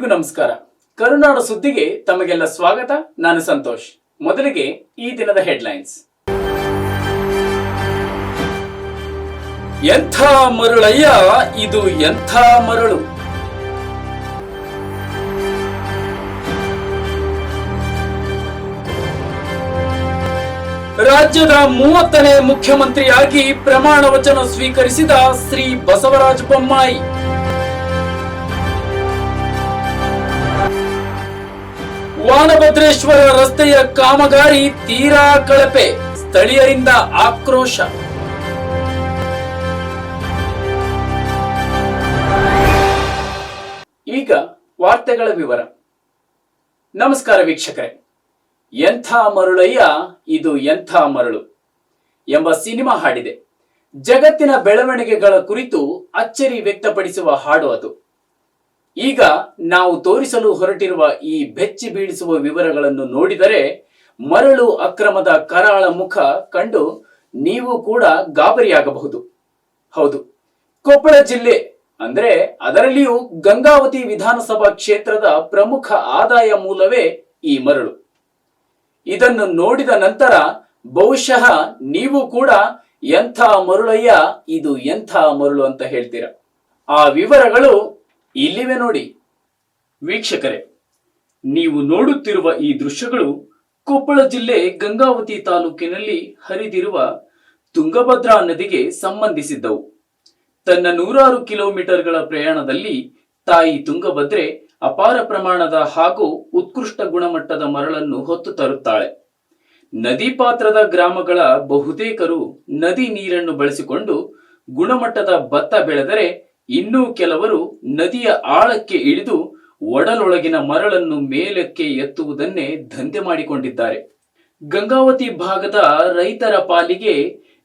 ಎಲ್ರಿಗೂ ನಮಸ್ಕಾರ. ಕರುನಾಡು ಸುದ್ದಿಗೆ ತಮಗೆಲ್ಲ ಸ್ವಾಗತ. ನಾನು ಸಂತೋಷ್. ಮೊದಲಿಗೆ ಈ ದಿನದ ಹೆಡ್ಲೈನ್ಸ್. ಎಂಥ ಮರುಳಯ್ಯ ಇದು, ಎಂಥ ಮರಳು. ರಾಜ್ಯದ 30ನೇ ಮುಖ್ಯಮಂತ್ರಿಯಾಗಿ ಪ್ರಮಾಣ ವಚನ ಸ್ವೀಕರಿಸಿದ ಶ್ರೀ ಬಸವರಾಜ ಬೊಮ್ಮಾಯಿ. ವಾನಭದ್ರೇಶ್ವರ ರಸ್ತೆಯ ಕಾಮಗಾರಿ ತೀರಾ ಕಳಪೆ, ಸ್ಥಳೀಯರಿಂದ ಆಕ್ರೋಶ. ಈಗ ವಾರ್ತೆಗಳ ವಿವರ. ನಮಸ್ಕಾರ ವೀಕ್ಷಕರೇ. ಎಂಥ ಮರುಳಯ್ಯ ಇದು, ಎಂಥ ಮರಳು ಎಂಬ ಸಿನಿಮಾ ಹಾಡಿದೆ. ಜಗತ್ತಿನ ಬೆಳವಣಿಗೆಗಳ ಕುರಿತು ಅಚ್ಚರಿ ವ್ಯಕ್ತಪಡಿಸುವ ಹಾಡು ಅದು. ಈಗ ನಾವು ತೋರಿಸಲು ಹೊರಟಿರುವ ಈ ಬೆಚ್ಚಿ ಬೀಳಿಸುವ ವಿವರಗಳನ್ನು ನೋಡಿದರೆ ಮರಳು ಅಕ್ರಮದ ಕರಾಳ ಮುಖ ಕಂಡು ನೀವು ಕೂಡ ಗಾಬರಿಯಾಗಬಹುದು. ಹೌದು, ಕೊಪ್ಪಳ ಜಿಲ್ಲೆ ಅಂದ್ರೆ ಅದರಲ್ಲಿಯೂ ಗಂಗಾವತಿ ವಿಧಾನಸಭಾ ಕ್ಷೇತ್ರದ ಪ್ರಮುಖ ಆದಾಯ ಮೂಲವೇ ಈ ಮರಳು. ಇದನ್ನು ನೋಡಿದ ನಂತರ ಬಹುಶಃ ನೀವು ಕೂಡ ಎಂಥ ಮರುಳಯ್ಯ ಇದು, ಎಂಥ ಮರಳು ಅಂತ ಹೇಳ್ತೀರ. ಆ ವಿವರಗಳು ಇಲ್ಲಿವೆ ನೋಡಿ. ವೀಕ್ಷಕರೇ, ನೀವು ನೋಡುತ್ತಿರುವ ಈ ದೃಶ್ಯಗಳು ಕೊಪ್ಪಳ ಜಿಲ್ಲೆ ಗಂಗಾವತಿ ತಾಲೂಕಿನಲ್ಲಿ ಹರಿದಿರುವ ತುಂಗಭದ್ರಾ ನದಿಗೆ ಸಂಬಂಧಿಸಿದ್ದವು. ತನ್ನ 100 ಕಿಲೋಮೀಟರ್ಗಳ ಪ್ರಯಾಣದಲ್ಲಿ ತಾಯಿ ತುಂಗಭದ್ರೆ ಅಪಾರ ಪ್ರಮಾಣದ ಹಾಗೂ ಉತ್ಕೃಷ್ಟ ಗುಣಮಟ್ಟದ ಮರಳನ್ನು ಹೊತ್ತು ತರುತ್ತಾಳೆ. ನದಿ ಪಾತ್ರದ ಗ್ರಾಮಗಳ ಬಹುತೇಕರು ನದಿ ನೀರನ್ನು ಬಳಸಿಕೊಂಡು ಗುಣಮಟ್ಟದ ಭತ್ತ ಬೆಳೆದರೆ, ಇನ್ನೂ ಕೆಲವರು ನದಿಯ ಆಳಕ್ಕೆ ಇಳಿದು ಒಡಲೊಳಗಿನ ಮರಳನ್ನು ಮೇಲಕ್ಕೆ ಎತ್ತುವುದನ್ನೇ ದಂಧೆ ಮಾಡಿಕೊಂಡಿದ್ದಾರೆ. ಗಂಗಾವತಿ ಭಾಗದ ರೈತರ ಪಾಲಿಗೆ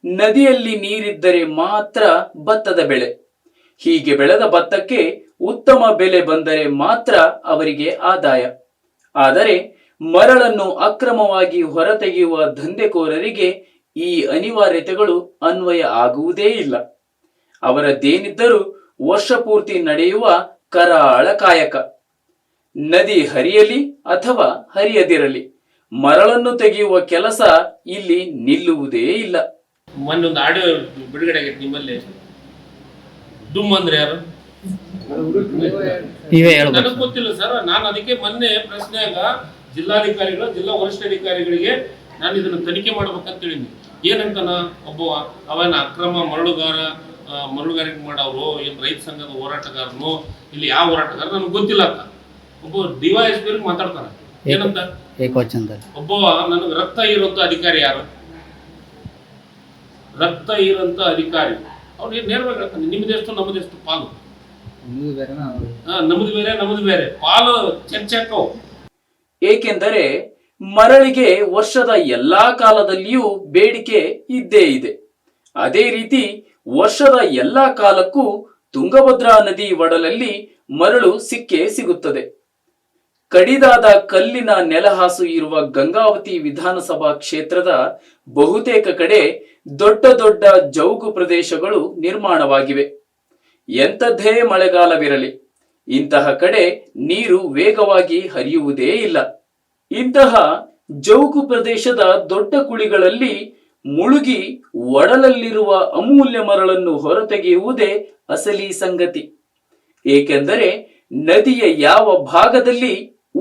ನದಿಯಲ್ಲಿ ನೀರಿದ್ದರೆ ಮಾತ್ರ ಭತ್ತದ ಬೆಳೆ. ಹೀಗೆ ಬೆಳೆದ ಭತ್ತಕ್ಕೆ ಉತ್ತಮ ಬೆಲೆ ಬಂದರೆ ಮಾತ್ರ ಅವರಿಗೆ ಆದಾಯ. ಆದರೆ ಮರಳನ್ನು ಅಕ್ರಮವಾಗಿ ಹೊರತೆಗೆಯುವ ದಂಧೆಕೋರರಿಗೆ ಈ ಅನಿವಾರ್ಯತೆಗಳು ಅನ್ವಯ ಆಗುವುದೇ ಇಲ್ಲ. ಅವರದ್ದೇನಿದ್ದರೂ ವರ್ಷ ಪೂರ್ತಿ ನಡೆಯುವ ಕರಾಳ ಕಾಯಕ. ನದಿ ಹರಿಯಲಿ ಅಥವಾ ಹರಿಯದಿರಲಿ, ಮರಳನ್ನು ತೆಗೆಯುವ ಕೆಲಸ ಇಲ್ಲಿ ನಿಲ್ಲುವುದೇ ಇಲ್ಲ. ಮೊನ್ನೊಂದು ಆಡಿಯೋ ಬಿಡುಗಡೆ ಆಗೈತೆ ನಿಮ್ಮಲ್ಲಿ. ಡುಮ್ ಅಂದ್ರೆ ಯಾರು ನನಗೆ ಗೊತ್ತಿಲ್ಲ ಸರ್. ನಾನು ಅದಕ್ಕೆ ಮೊನ್ನೆ ಪ್ರಶ್ನೆಯಾಗ ಜಿಲ್ಲಾಧಿಕಾರಿಗಳು, ಜಿಲ್ಲಾ ವರಿಷ್ಠಾಧಿಕಾರಿಗಳಿಗೆ ನಾನು ಇದನ್ನ ತನಿಖೆ ಮಾಡ್ಬೇಕಂತ ಹೇಳಿದ್ನಿ. ಏನಂತಾನ, ಒಬ್ಬ ಅವನ ಅಕ್ರಮ ಮರಳುಗಾರಿಕೆ ಮಾಡೋರು, ಏನು ರೈತ ಸಂಘದ ಹೋರಾಟಗಾರನು, ಇಲ್ಲಿ ಯಾವ ಹೋರಾಟಗಾರ ನನಗೆ ಗೊತ್ತಿಲ್ಲ ಅಂತ ಒಬ್ಬ ಡಿವೈಎಸ್ಪಿ ಮಾತಾಡ್ತಾನೆ. ಏನಂತ, ಒಬ್ಬ ನನಗೆ ರಕ್ತ ಇರುವಂತ ಅಧಿಕಾರಿ ಯಾರು, ರಕ್ತ ಇರುವಂತ ಅಧಿಕಾರಿ ಅವ್ರು ನೇರವಾಗಿ ಹೇಳ್ತಾನೆ, ನಿಮ್ದೆಷ್ಟು ನಮ್ಮದೆಷ್ಟು ಪಾಲು, ನಮ್ದು ಬೇರೆ ಪಾಲು ಚರ್ಚೆಕ್ಕವು. ಏಕೆಂದರೆ ಮರಳಿಗೆ ವರ್ಷದ ಎಲ್ಲಾ ಕಾಲದಲ್ಲಿಯೂ ಬೇಡಿಕೆ ಇದ್ದೇ ಇದೆ. ಅದೇ ರೀತಿ ವರ್ಷದ ಎಲ್ಲಾ ಕಾಲಕ್ಕೂ ತುಂಗಭದ್ರಾ ನದಿ ಒಡಲಲ್ಲಿ ಮರಳು ಸಿಕ್ಕೇ ಸಿಗುತ್ತದೆ. ಕಡಿದಾದ ಕಲ್ಲಿನ ನೆಲಹಾಸು ಇರುವ ಗಂಗಾವತಿ ವಿಧಾನಸಭಾ ಕ್ಷೇತ್ರದ ಬಹುತೇಕ ಕಡೆ ದೊಡ್ಡ ದೊಡ್ಡ ಜೌಗು ಪ್ರದೇಶಗಳು ನಿರ್ಮಾಣವಾಗಿವೆ. ಎಂಥದ್ದೇ ಮಳೆಗಾಲವಿರಲಿ, ಇಂತಹ ಕಡೆ ನೀರು ವೇಗವಾಗಿ ಹರಿಯುವುದೇ ಇಲ್ಲ. ಇಂತಹ ಜೌಗು ಪ್ರದೇಶದ ದೊಡ್ಡ ಕುಳಿಗಳಲ್ಲಿ ಮುಳುಗಿ ಒಡಲಲ್ಲಿರುವ ಅಮೂಲ್ಯ ಮರಳನ್ನು ಹೊರತೆಗೆಯುವುದೇ ಅಸಲಿ ಸಂಗತಿ. ಏಕೆಂದರೆ ನದಿಯ ಯಾವ ಭಾಗದಲ್ಲಿ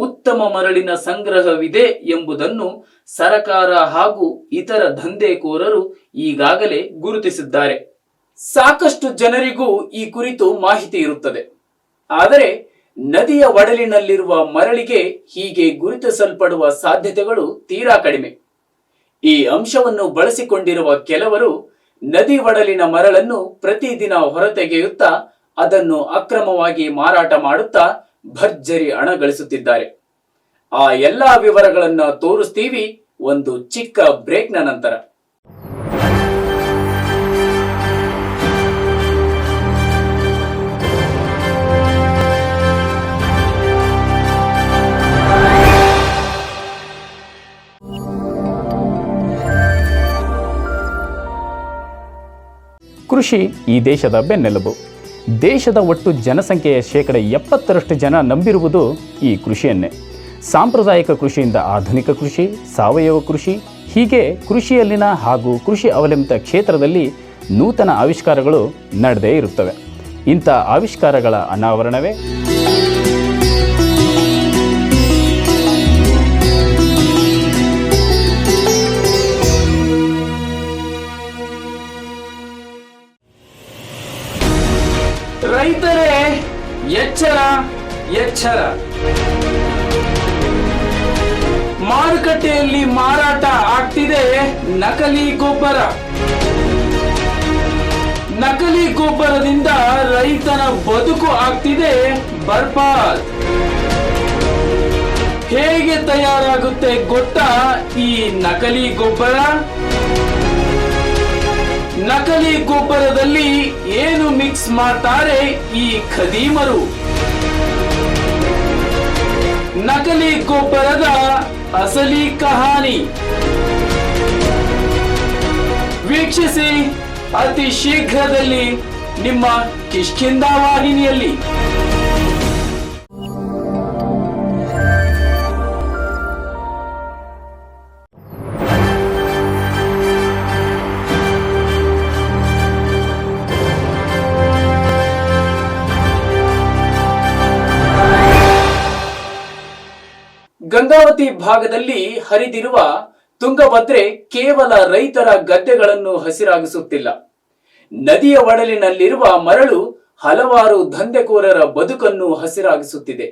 ಉತ್ತಮ ಮರಳಿನ ಸಂಗ್ರಹವಿದೆ ಎಂಬುದನ್ನು ಸರಕಾರ ಹಾಗೂ ಇತರ ದಂಧೆಕೋರರು ಈಗಾಗಲೇ ಗುರುತಿಸಿದ್ದಾರೆ. ಸಾಕಷ್ಟು ಜನರಿಗೂ ಈ ಕುರಿತು ಮಾಹಿತಿ ಇರುತ್ತದೆ. ಆದರೆ ನದಿಯ ಒಡಲಿನಲ್ಲಿರುವ ಮರಳಿಗೆ ಹೀಗೆ ಗುರುತಿಸಲ್ಪಡುವ ಸಾಧ್ಯತೆಗಳು ತೀರಾ ಕಡಿಮೆ. ಈ ಅಂಶವನ್ನು ಬಳಸಿಕೊಂಡಿರುವ ಕೆಲವರು ನದಿ ಒಡಲಿನ ಮರಳನ್ನು ಪ್ರತಿದಿನ ಹೊರತೆಗೆಯುತ್ತಾ ಅದನ್ನು ಅಕ್ರಮವಾಗಿ ಮಾರಾಟ ಮಾಡುತ್ತಾ ಭರ್ಜರಿ ಹಣ ಗಳಿಸುತ್ತಿದ್ದಾರೆ. ಆ ಎಲ್ಲಾ ವಿವರಗಳನ್ನ ತೋರಿಸ್ತೀವಿ ಒಂದು ಚಿಕ್ಕ ಬ್ರೇಕ್ನ ನಂತರ. ಕೃಷಿ ಈ ದೇಶದ ಬೆನ್ನೆಲುಬು. ದೇಶದ ಒಟ್ಟು ಜನಸಂಖ್ಯೆಯ 70% ಜನ ನಂಬಿರುವುದು ಈ ಕೃಷಿಯನ್ನೇ. ಸಾಂಪ್ರದಾಯಿಕ ಕೃಷಿಯಿಂದ ಆಧುನಿಕ ಕೃಷಿ, ಸಾವಯವ ಕೃಷಿ, ಹೀಗೆ ಕೃಷಿಯಲ್ಲಿನ ಹಾಗೂ ಕೃಷಿ ಅವಲಂಬಿತ ಕ್ಷೇತ್ರದಲ್ಲಿ ನೂತನ ಆವಿಷ್ಕಾರಗಳು ನಡೆದೇ ಇರುತ್ತವೆ. ಇಂಥ ಆವಿಷ್ಕಾರಗಳ ಅನಾವರಣವೇ ರೈತರೇ ಎಚ್ಚರ ಎಚ್ಚರ. ಮಾರುಕಟ್ಟೆಯಲ್ಲಿ ಮಾರಾಟ ಆಗ್ತಿದೆ ನಕಲಿ ಗೊಬ್ಬರ. ನಕಲಿ ಗೊಬ್ಬರದಿಂದ ರೈತನ ಬದುಕು ಆಗ್ತಿದೆ ಬರ್ಬಾದ್. ಹೇಗೆ ತಯಾರಾಗುತ್ತೆ ಗೊತ್ತಾ ಈ ನಕಲಿ ಗೊಬ್ಬರ? ನಕಲಿ ಗೊಬ್ಬರದಲ್ಲಿ ಏನು ಮಿಕ್ಸ್ ಮಾಡ್ತಾರೆ ಈ ಖದೀಮರು? ನಕಲಿ ಗೊಬ್ಬರದ ಅಸಲಿ ಕಹಾನಿ ವೀಕ್ಷಿಸಿ ಅತಿ ಶೀಘ್ರದಲ್ಲಿ ನಿಮ್ಮ ಕಿಷ್ಕಿಂಧ ವಾಹಿನಿಯಲ್ಲಿ. ಗಂಗಾವತಿ ಭಾಗದಲ್ಲಿ ಹರಿದಿರುವ ತುಂಗಭದ್ರೆ ಕೇವಲ ರೈತರ ಗದ್ದೆಗಳನ್ನು ಹಸಿರಾಗಿಸುತ್ತಿಲ್ಲ. ನದಿಯ ಒಡಲಿನಲ್ಲಿರುವ ಮರಳು ಹಲವಾರು ದಂಧೆಕೋರರ ಬದುಕನ್ನು ಹಸಿರಾಗಿಸುತ್ತಿದೆ.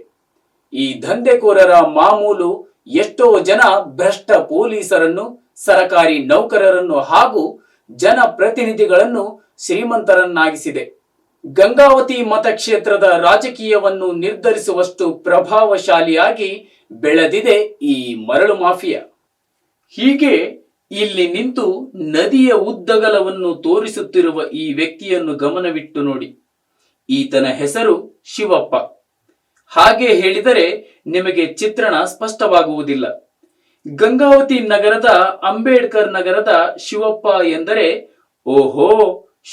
ಈ ದಂಧೆಕೋರರ ಮಾಮೂಲು ಎಷ್ಟೋ ಜನ ಭ್ರಷ್ಟ ಪೊಲೀಸರನ್ನು, ಸರಕಾರಿ ನೌಕರರನ್ನು ಹಾಗೂ ಜನಪ್ರತಿನಿಧಿಗಳನ್ನು ಶ್ರೀಮಂತರನ್ನಾಗಿಸಿದೆ. ಗಂಗಾವತಿ ಮತಕ್ಷೇತ್ರದ ರಾಜಕೀಯವನ್ನು ನಿರ್ಧರಿಸುವಷ್ಟು ಪ್ರಭಾವಶಾಲಿಯಾಗಿ ಬೆಳೆದಿದೆ ಈ ಮರಳು ಮಾಫಿಯಾ. ಹೀಗೆ ಇಲ್ಲಿ ನಿಂತು ನದಿಯ ಉದ್ದಗಲವನ್ನು ತೋರಿಸುತ್ತಿರುವ ಈ ವ್ಯಕ್ತಿಯನ್ನು ಗಮನವಿಟ್ಟು ನೋಡಿ. ಈತನ ಹೆಸರು ಶಿವಪ್ಪ. ಹಾಗೆ ಹೇಳಿದರೆ ನಿಮಗೆ ಚಿತ್ರಣ ಸ್ಪಷ್ಟವಾಗುವುದಿಲ್ಲ. ಗಂಗಾವತಿ ನಗರದ ಅಂಬೇಡ್ಕರ್ ನಗರದ ಶಿವಪ್ಪ ಎಂದರೆ ಓಹೋ,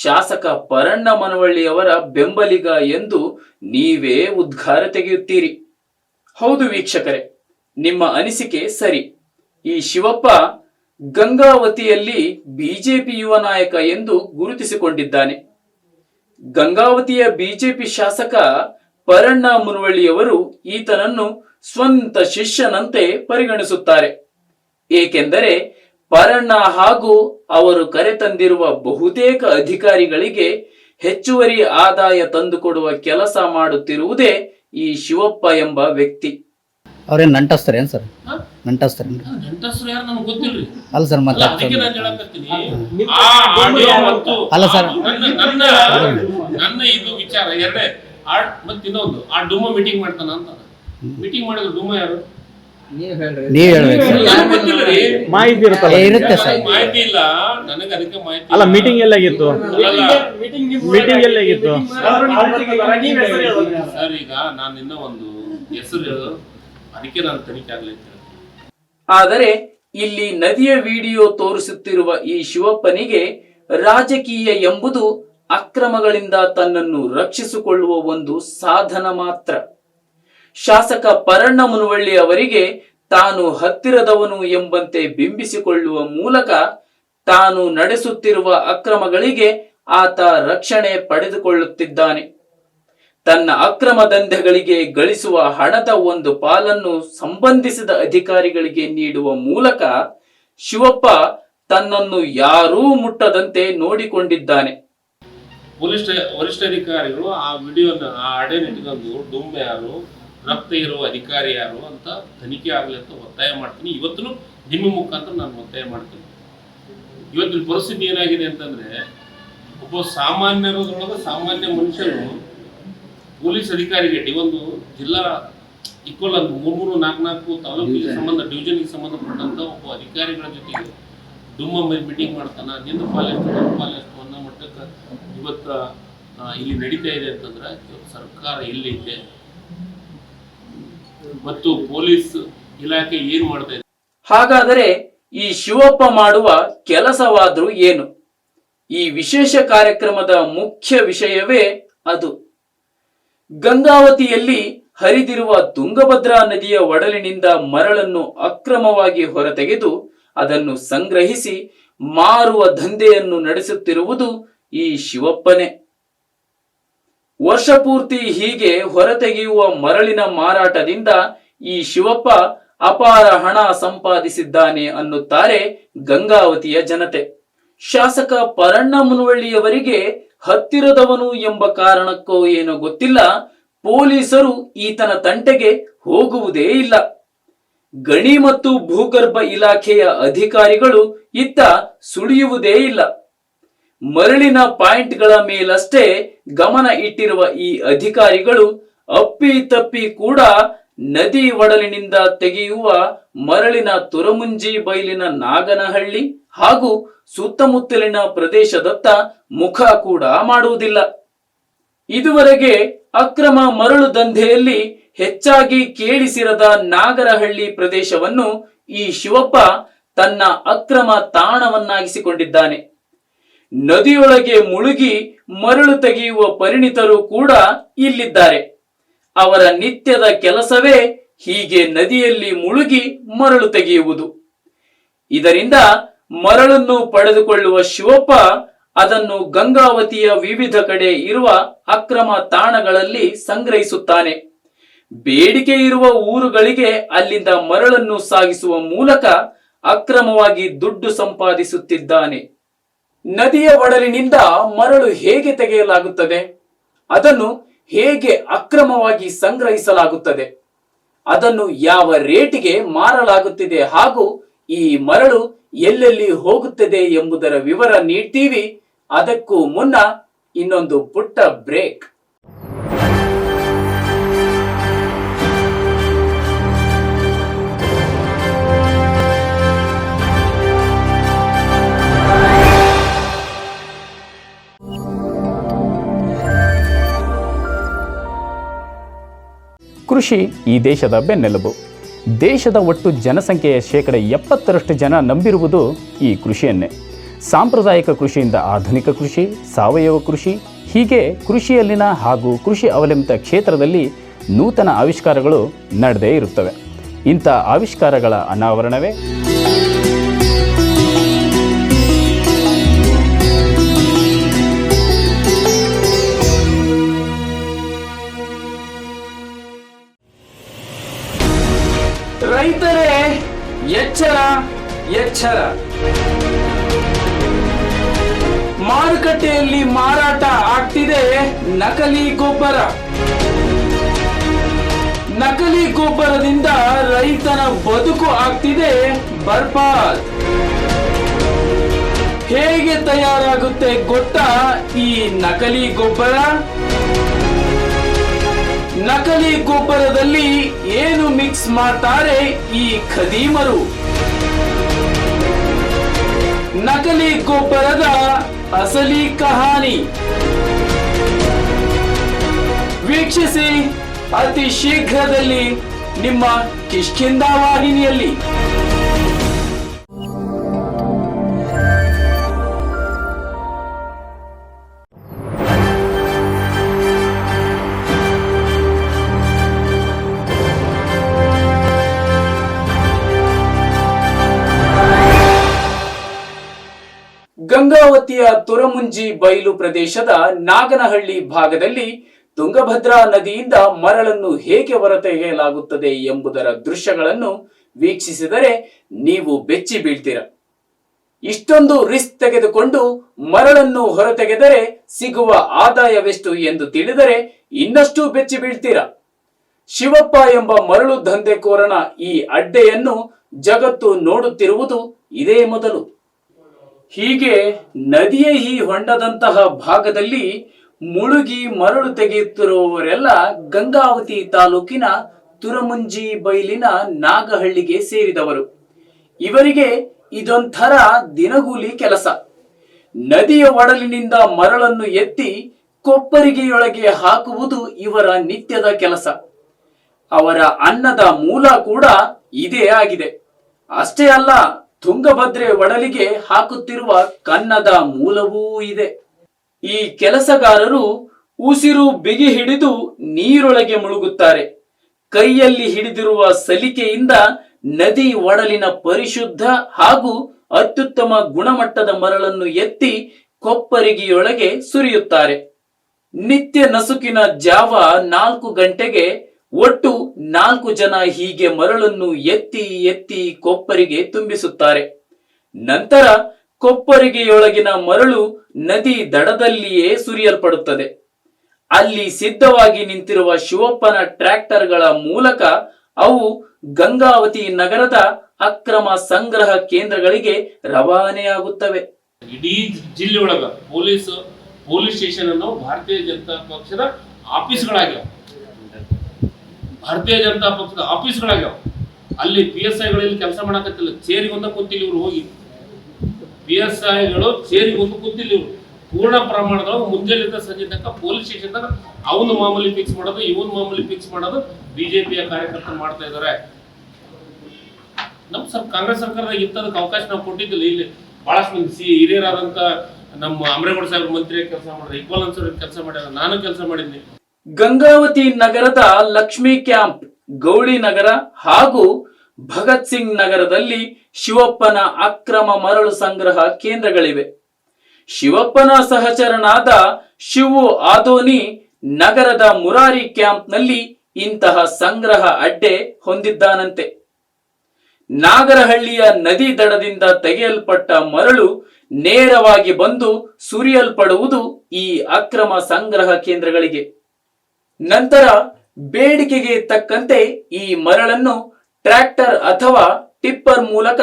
ಶಾಸಕ ಪರಣ್ಣ ಮನವಳ್ಳಿಯವರ ಬೆಂಬಲಿಗ ಎಂದು ನೀವೇ ಉದ್ಗಾರ ತೆಗೆಯುತ್ತೀರಿ. ಹೌದು ವೀಕ್ಷಕರೇ, ನಿಮ್ಮ ಅನಿಸಿಕೆ ಸರಿ. ಈ ಶಿವಪ್ಪ ಗಂಗಾವತಿಯಲ್ಲಿ ಬಿಜೆಪಿ ಯುವ ನಾಯಕ ಎಂದು ಗುರುತಿಸಿಕೊಂಡಿದ್ದಾನೆ. ಗಂಗಾವತಿಯ ಬಿಜೆಪಿ ಶಾಸಕ ಪರಣ್ಣ ಮುನವಳ್ಳಿಯವರು ಈತನನ್ನು ಸ್ವಂತ ಶಿಷ್ಯನಂತೆ ಪರಿಗಣಿಸುತ್ತಾರೆ. ಏಕೆಂದರೆ ಪರಣ್ಣ ಹಾಗೂ ಅವರು ಕರೆತಂದಿರುವ ಬಹುತೇಕ ಅಧಿಕಾರಿಗಳಿಗೆ ಹೆಚ್ಚುವರಿ ಆದಾಯ ತಂದುಕೊಡುವ ಕೆಲಸ ಮಾಡುತ್ತಿರುವುದೇ ಈ ಶಿವಪ್ಪ ಎಂಬ ವ್ಯಕ್ತಿ. ಅವ್ರೇನು ನಂಟಸ್ತಾರೇನು ಸರ್? ನಂಟಸ್ತಾರೇನು? ನೆಂಟಸ್ರು ಯಾರು ನನಗೆ ಗೊತ್ತಿಲ್ರಿ. ಅಲ್ಲ ಸರ್, ಮತ್ತೆ ಅದಕ್ಕೆ ನಾನು ಹೇಳಕತ್ತೀನಿ. ಆ ಆಡಿಯೋ ಮತ್ತು ಅಲ್ಲ ಸರ್, ನನ್ನ ಇದು ವಿಚಾರ ಎರಡೇ. ಮತ್ತೆ ಇನ್ನೊಂದು, ಆ ಡುಮ್ಮ ಮೀಟಿಂಗ್ ಮಾಡ್ತಾನ ಅಂತ. ಮೀಟಿಂಗ್ ಮಾಡಿದ್ರು ಡುಮ್ಮ ಯಾರು? ನೀವ್ ಹೇಳ್ಬೇಕು ಸರ್. ನನಗೆ ಗೊತ್ತಿಲ್ಲರಿ. ಮಾಹಿತಿ ಇರುತ್ತಲ್ಲ, ಇರುತ್ತೆ ಸರ್. ಮಾಹಿತಿ ಇಲ್ಲ ನನಗೆ, ಅದಕ್ಕೆ ಮಾಹಿತಿ ಅಲ್ಲ. ಮೀಟಿಂಗ್ ಎಲ್ಲಾಗಿತ್ತು? ಮೀಟಿಂಗ್ ಎಲ್ಲಾಗಿತ್ತು ಸರ್? ಈಗ ನಾನು ಇನ್ನೂ ಒಂದು ಹೆಸರು ಹೇಳು, ಅದಕ್ಕೆ ನಾನು ತನಿಖೆ ಆಗ್ಲಿ. ಆದರೆ ಇಲ್ಲಿ ನದಿಯ ವಿಡಿಯೋ ತೋರಿಸುತ್ತಿರುವ ಈ ಶಿವಪ್ಪನಿಗೆ ರಾಜಕೀಯ ಎಂಬುದು ಅಕ್ರಮಗಳಿಂದ ತನ್ನನ್ನು ರಕ್ಷಿಸಿಕೊಳ್ಳುವ ಒಂದು ಸಾಧನ ಮಾತ್ರ. ಶಾಸಕ ಪರಣ್ಣ ಮುನವಳ್ಳಿ ಅವರಿಗೆ ತಾನು ಹತ್ತಿರದವನು ಎಂಬಂತೆ ಬಿಂಬಿಸಿಕೊಳ್ಳುವ ಮೂಲಕ ತಾನು ನಡೆಸುತ್ತಿರುವ ಅಕ್ರಮಗಳಿಗೆ ಆತ ರಕ್ಷಣೆ ಪಡೆದುಕೊಳ್ಳುತ್ತಿದ್ದಾನೆ. ತನ್ನ ಅಕ್ರಮ ದಂಧೆಗಳಿಗೆ ಗಳಿಸುವ ಹಣದ ಒಂದು ಪಾಲನ್ನು ಸಂಬಂಧಿಸಿದ ಅಧಿಕಾರಿಗಳಿಗೆ ನೀಡುವ ಮೂಲಕ ಶಿವಪ್ಪ ತನ್ನನ್ನು ಯಾರೂ ಮುಟ್ಟದಂತೆ ನೋಡಿಕೊಂಡಿದ್ದಾನೆ. ಪೊಲೀಸ್ ವರಿಷ್ಠಾಧಿಕಾರಿಗಳು ಆ ವಿಡಿಯೋನ, ಆ ಆಡಿಯೋನ ಇಟ್ಕೊಂಡು ಡುಮ್ಮ ಯಾರು, ರಕ್ತ ಇರುವ ಅಧಿಕಾರಿ ಯಾರು ಅಂತ ತನಿಖೆ ಆಗಲಿ ಅಂತ ಒತ್ತಾಯ ಮಾಡ್ತೀನಿ. ಇವತ್ತು ನಿಮ್ಮ ಮುಖಾಂತರ ನಾನು ಒತ್ತಾಯ ಮಾಡ್ತೀನಿ. ಇವತ್ತಿನ ಪರಿಸ್ಥಿತಿ ಏನಾಗಿದೆ ಅಂತಂದ್ರೆ, ಒಬ್ಬ ಸಾಮಾನ್ಯರೊಳಗೆ ಸಾಮಾನ್ಯ ಮನುಷ್ಯರು ಪೊಲೀಸ್ ಅಧಿಕಾರಿಗೆ ಒಂದು ಜಿಲ್ಲಾ ಈಕ್ವಲ್ ಅಂತ 3-4 ತಾಲೂಕಿಗೆ ಸಂಬಂಧ, ಡಿವಿಷನ್ಗೆ ಸಂಬಂಧಪಟ್ಟಂತ ಒಬ್ಬ ಅಧಿಕಾರಿಗಳ ಜೊತೆಗೆ ಡುಮ್ಮ ಮೀಟಿಂಗ್ ಮಾಡ್ತಾನ. ನಿಂದ ಪಾಲೆಷ್ಟು ಅನ್ನೋ ಮಟ್ಟಕ್ಕೆ ಇವತ್ತು ಇಲ್ಲಿ ನಡೀತಾ ಇದೆ ಅಂತಂದ್ರೆ ಸರ್ಕಾರ ಎಲ್ಲೈತೆ ಮತ್ತು ಪೊಲೀಸ್ ಇಲಾಖೆ ಏನ್ ಮಾಡ್ತಾ ಇದೆ? ಹಾಗಾದರೆ ಈ ಶಿವಪ್ಪ ಮಾಡುವ ಕೆಲಸವಾದ್ರೂ ಏನು? ಈ ವಿಶೇಷ ಕಾರ್ಯಕ್ರಮದ ಮುಖ್ಯ ವಿಷಯವೇ ಅದು. ಗಂಗಾವತಿಯಲ್ಲಿ ಹರಿದಿರುವ ತುಂಗಭದ್ರಾ ನದಿಯ ಒಡಲಿನಿಂದ ಮರಳನ್ನು ಅಕ್ರಮವಾಗಿ ಹೊರತೆಗೆದು ಅದನ್ನು ಸಂಗ್ರಹಿಸಿ ಮಾರುವ ದಂಧೆಯನ್ನು ನಡೆಸುತ್ತಿರುವುದು ಈ ಶಿವಪ್ಪನೇ. ವರ್ಷಪೂರ್ತಿ ಹೀಗೆ ಹೊರತೆಗೆಯುವ ಮರಳಿನ ಮಾರಾಟದಿಂದ ಈ ಶಿವಪ್ಪ ಅಪಾರ ಹಣ ಸಂಪಾದಿಸಿದ್ದಾನೆ ಅನ್ನುತ್ತಾರೆ ಗಂಗಾವತಿಯ ಜನತೆ. ಶಾಸಕ ಪರಣ್ಣ ಮುನವಳ್ಳಿಯವರಿಗೆ ಹತ್ತಿರದವನು ಎಂಬ ಕಾರಣಕ್ಕೋ ಏನೋ ಗೊತ್ತಿಲ್ಲ, ಪೊಲೀಸರು ಈತನ ತಂಟೆಗೆ ಹೋಗುವುದೇ ಇಲ್ಲ. ಗಣಿ ಮತ್ತು ಭೂಗರ್ಭ ಇಲಾಖೆಯ ಅಧಿಕಾರಿಗಳು ಇತ್ತ ಸುಳಿಯುವುದೇ ಇಲ್ಲ. ಮರಳಿನ ಪಾಯಿಂಟ್ಗಳ ಮೇಲಷ್ಟೇ ಗಮನ ಇಟ್ಟಿರುವ ಈ ಅಧಿಕಾರಿಗಳು ಅಪ್ಪಿ ತಪ್ಪಿ ಕೂಡ ನದಿ ಒಡಲಿನಿಂದ ತೆಗೆಯುವ ಮರಳಿನ ತುರಮುಂಜಿ ಬೈಲಿನ ನಾಗನಹಳ್ಳಿ ಹಾಗೂ ಸುತ್ತಮುತ್ತಲಿನ ಪ್ರದೇಶದತ್ತ ಮುಖ ಕೂಡ ಮಾಡುವುದಿಲ್ಲ. ಇದುವರೆಗೆ ಅಕ್ರಮ ಮರಳು ದಂಧೆಯಲ್ಲಿ ಹೆಚ್ಚಾಗಿ ಕೇಳಿಸಿರದ ನಾಗರಹಳ್ಳಿ ಪ್ರದೇಶವನ್ನು ಈ ಶಿವಪ್ಪ ತನ್ನ ಅಕ್ರಮ ತಾಣವನ್ನಾಗಿಸಿಕೊಂಡಿದ್ದಾನೆ. ನದಿಯೊಳಗೆ ಮುಳುಗಿ ಮರಳು ತೆಗೆಯುವ ಪರಿಣಿತರು ಕೂಡ ಇಲ್ಲಿದ್ದಾರೆ. ಅವರ ನಿತ್ಯದ ಕೆಲಸವೇ ಹೀಗೆ ನದಿಯಲ್ಲಿ ಮುಳುಗಿ ಮರಳು ತೆಗೆಯುವುದು. ಇದರಿಂದ ಮರಳನ್ನು ಪಡೆದುಕೊಳ್ಳುವ ಶಿವಪ್ಪ ಅದನ್ನು ಗಂಗಾವತಿಯ ವಿವಿಧ ಕಡೆ ಇರುವ ಅಕ್ರಮ ತಾಣಗಳಲ್ಲಿ ಸಂಗ್ರಹಿಸುತ್ತಾನೆ. ಬೇಡಿಕೆ ಇರುವ ಊರುಗಳಿಗೆ ಅಲ್ಲಿಂದ ಮರಳನ್ನು ಸಾಗಿಸುವ ಮೂಲಕ ಅಕ್ರಮವಾಗಿ ದುಡ್ಡು ಸಂಪಾದಿಸುತ್ತಿದ್ದಾನೆ. ನದಿಯ ಒಡಲಿನಿಂದ ಮರಳು ಹೇಗೆ ತೆಗೆಯಲಾಗುತ್ತದೆ? ಅದನ್ನು ಹೇಗೆ ಅಕ್ರಮವಾಗಿ ಸಂಗ್ರಹಿಸಲಾಗುತ್ತದೆ? ಅದನ್ನು ಯಾವ ರೇಟಿಗೆ ಮಾರಲಾಗುತ್ತಿದೆ ಹಾಗೂ ಈ ಮರಳು ಎಲ್ಲೆಲ್ಲಿ ಹೋಗುತ್ತದೆ ಎಂಬುದರ ವಿವರ ನೀಡ್ತೀವಿ. ಅದಕ್ಕೂ ಮುನ್ನ ಇನ್ನೊಂದು ಪುಟ್ಟ ಬ್ರೇಕ್. ಕೃಷಿ ಈ ದೇಶದ ಬೆನ್ನೆಲುಬು. ದೇಶದ ಒಟ್ಟು ಜನಸಂಖ್ಯೆಯ 70% ಜನ ನಂಬಿರುವುದು ಈ ಕೃಷಿಯನ್ನೇ. ಸಾಂಪ್ರದಾಯಿಕ ಕೃಷಿಯಿಂದ ಆಧುನಿಕ ಕೃಷಿ, ಸಾವಯವ ಕೃಷಿ, ಹೀಗೆ ಕೃಷಿಯಲ್ಲಿನ ಹಾಗೂ ಕೃಷಿ ಅವಲಂಬಿತ ಕ್ಷೇತ್ರದಲ್ಲಿ ನೂತನ ಆವಿಷ್ಕಾರಗಳು ನಡೆದೇ ಇರುತ್ತವೆ. ಇಂಥ ಆವಿಷ್ಕಾರಗಳ ಅನಾವರಣವೇ ರೈತರೇ ಎಚ್ಚರ ಎಚ್ಚರ. ಮಾರುಕಟ್ಟೆಯಲ್ಲಿ ಮಾರಾಟ ಆಗ್ತಿದೆ ನಕಲಿ ಗೊಬ್ಬರ. ನಕಲಿ ಗೊಬ್ಬರದಿಂದ ರೈತನ ಬದುಕು ಆಗ್ತಿದೆ ಬರ್ಬಾದ್. ಹೇಗೆ ತಯಾರಾಗುತ್ತೆ ಗೊತ್ತಾ ಈ ನಕಲಿ ಗೊಬ್ಬರ? ನಕಲಿ ಗೊಬ್ಬರದಲ್ಲಿ ಏನು ಮಿಕ್ಸ್ ಮಾಡ್ತಾರೆ ಈ ಖದೀಮರು? ನಕಲಿ ಗೊಬ್ಬರದ ಅಸಲಿ ಕಹಾನಿ ವೀಕ್ಷಿಸಿ ಅತಿ ಶೀಘ್ರದಲ್ಲಿ ನಿಮ್ಮ ಕಿಷ್ಕಿಂಧ ವಾಹಿನಿಯಲ್ಲಿ. ಗಂಗಾವತಿಯ ತುರಮುಂಜಿ ಬೈಲು ಪ್ರದೇಶದ ನಾಗನಹಳ್ಳಿ ಭಾಗದಲ್ಲಿ ತುಂಗಭದ್ರಾ ನದಿಯಿಂದ ಮರಳನ್ನು ಹೇಗೆ ಹೊರತೆಗೆಯಲಾಗುತ್ತದೆ ಎಂಬುದರ ದೃಶ್ಯಗಳನ್ನು ವೀಕ್ಷಿಸಿದರೆ ನೀವು ಬೆಚ್ಚಿ ಬೀಳ್ತೀರ. ಇಷ್ಟೊಂದು ರಿಸ್ಕ್ ತೆಗೆದುಕೊಂಡು ಮರಳನ್ನು ಹೊರತೆಗೆದರೆ ಸಿಗುವ ಆದಾಯವೆಷ್ಟು ಎಂದು ತಿಳಿದರೆ ಇನ್ನಷ್ಟು ಬೆಚ್ಚಿ ಬೀಳ್ತೀರ. ಶಿವಪ್ಪ ಎಂಬ ಮರಳು ದಂಧೆಕೋರನ ಈ ಅಡ್ಡೆಯನ್ನು ಜಗತ್ತು ನೋಡುತ್ತಿರುವುದು ಇದೇ ಮೊದಲು. ಹೀಗೆ ನದಿಯ ಈ ಹೊಂಡದಂತಹ ಭಾಗದಲ್ಲಿ ಮುಳುಗಿ ಮರಳು ತೆಗೆಯುತ್ತಿರುವವರೆಲ್ಲ ಗಂಗಾವತಿ ತಾಲೂಕಿನ ತುರಮುಂಜಿ ಬೈಲಿನ ನಾಗಹಳ್ಳಿಗೆ ಸೇರಿದವರು. ಇವರಿಗೆ ಇದೊಂಥರ ದಿನಗೂಲಿ ಕೆಲಸ. ನದಿಯ ಒಡಲಿನಿಂದ ಮರಳನ್ನು ಎತ್ತಿ ಕೊಪ್ಪರಿಗೆಯೊಳಗೆ ಹಾಕುವುದು ಇವರ ನಿತ್ಯದ ಕೆಲಸ. ಅವರ ಅನ್ನದ ಮೂಲ ಕೂಡ ಇದೇ ಆಗಿದೆ. ಅಷ್ಟೇ ಅಲ್ಲ, ತುಂಗಭದ್ರೆ ಒಡಲಿಗೆ ಹಾಕುತ್ತಿರುವ ಕನ್ನದ ಮೂಲವೂ ಇದೆ. ಈ ಕೆಲಸಗಾರರು ಉಸಿರು ಬಿಗಿ ಹಿಡಿದು ನೀರೊಳಗೆ ಮುಳುಗುತ್ತಾರೆ. ಕೈಯಲ್ಲಿ ಹಿಡಿದಿರುವ ಸಲಿಕೆಯಿಂದ ನದಿ ಒಡಲಿನ ಪರಿಶುದ್ಧ ಹಾಗೂ ಅತ್ಯುತ್ತಮ ಗುಣಮಟ್ಟದ ಮರಳನ್ನು ಎತ್ತಿ ಕೊಪ್ಪರಿಗೆಯೊಳಗೆ ಸುರಿಯುತ್ತಾರೆ. ನಿತ್ಯ ನಸುಕಿನ ಜಾವ 4 ಗಂಟೆಗೆ ಒಟ್ಟು 4 ಜನ ಹೀಗೆ ಮರಳನ್ನು ಎತ್ತಿ ಎತ್ತಿ ಕೊಪ್ಪರಿಗೆ ತುಂಬಿಸುತ್ತಾರೆ. ನಂತರ ಕೊಪ್ಪರಿಗೆಯೊಳಗಿನ ಮರಳು ನದಿ ದಡದಲ್ಲಿಯೇ ಸುರಿಯಲ್ಪಡುತ್ತದೆ. ಅಲ್ಲಿ ಸಿದ್ಧವಾಗಿ ನಿಂತಿರುವ ಶಿವಪ್ಪನ ಟ್ರ್ಯಾಕ್ಟರ್ಗಳ ಮೂಲಕ ಅವು ಗಂಗಾವತಿ ನಗರದ ಅಕ್ರಮ ಸಂಗ್ರಹ ಕೇಂದ್ರಗಳಿಗೆ ರವಾನೆಯಾಗುತ್ತವೆ. ಇಡೀ ಜಿಲ್ಲೆ ಒಳಗ ಪೊಲೀಸ್ ಸ್ಟೇಷನ್ ಅನ್ನು ಭಾರತೀಯ ಜನತಾ ಪಕ್ಷದ ಆಫೀಸ್ಗಳಾಗ್ಯಾವ. ಅಲ್ಲಿ PSIಗಳಲ್ಲಿ ಕೆಲಸ ಮಾಡಕತ್ತಿಲ್ಲ, ಚೇರಿಗೊಂದು ಕೂತಿಲ್ಲ ಇವ್ರು. ಹೋಗಿ PSIಗಳು ಚೇರಿಗೊಂದು ಕೂತಿಲ್ಲ ಇವ್ರು. ಪೂರ್ಣ ಪ್ರಮಾಣದೊಳಗೆ ಮುಂಜಾನೆಯಿಂದ ಸಂಜೆ ತನಕ ಪೊಲೀಸ್ ಸ್ಟೇಷನ್ದಾಗ ಅವನು ಮಾಮೂಲಿ ಫಿಕ್ಸ್ ಮಾಡೋದು, ಇವನ್ ಮಾಮೂಲಿ ಫಿಕ್ಸ್ ಮಾಡೋದು ಬಿಜೆಪಿಯ ಕಾರ್ಯಕರ್ತರು ಮಾಡ್ತಾ ಇದ್ದಾರೆ. ನಮ್ ಕಾಂಗ್ರೆಸ್ ಸರ್ಕಾರದಾಗ ಇಂಥದಕ್ಕೆ ಅವಕಾಶ ನಾವು ಕೊಟ್ಟಿದ್ದಿಲ್ಲ. ಇಲ್ಲಿ ಬಹಳಷ್ಟು ಮಂದಿ ಹಿರಿಯರಾದಂತ ನಮ್ಮ ಅಮರೇಗೌಡ ಸಾಹೇಬ್ ಮಂತ್ರಿ ಕೆಲಸ ಮಾಡ್ತಾರೆ, ಇಕ್ಬಾಲ್ ಅನ್ಸರ್ ಕೆಲಸ ಮಾಡ್ಯಾರ, ನಾನು ಕೆಲಸ ಮಾಡಿದ್ದೀನಿ. ಗಂಗಾವತಿ ನಗರದ ಲಕ್ಷ್ಮೀ ಕ್ಯಾಂಪ್, ಗೌಳಿ ನಗರ ಹಾಗೂ ಭಗತ್ ಸಿಂಗ್ ನಗರದಲ್ಲಿ ಶಿವಪ್ಪನ ಅಕ್ರಮ ಮರಳು ಸಂಗ್ರಹ ಕೇಂದ್ರಗಳಿವೆ. ಶಿವಪ್ಪನ ಸಹಚರನಾದ ಶಿವು ಆದೋನಿ ನಗರದ ಮುರಾರಿ ಕ್ಯಾಂಪ್ನಲ್ಲಿ ಇಂತಹ ಸಂಗ್ರಹ ಅಡ್ಡೆ ಹೊಂದಿದ್ದಾನಂತೆ. ನಾಗರಹಳ್ಳಿಯ ನದಿ ದಡದಿಂದ ತೆಗೆಯಲ್ಪಟ್ಟ ಮರಳು ನೇರವಾಗಿ ಬಂದು ಸುರಿಯಲ್ಪಡುವುದು ಈ ಅಕ್ರಮ ಸಂಗ್ರಹ ಕೇಂದ್ರಗಳಿಗೆ. ನಂತರ ಬೇಡಿಕೆಗೆ ತಕ್ಕಂತೆ ಈ ಮರಳನ್ನು ಟ್ರ್ಯಾಕ್ಟರ್ ಅಥವಾ ಟಿಪ್ಪರ್ ಮೂಲಕ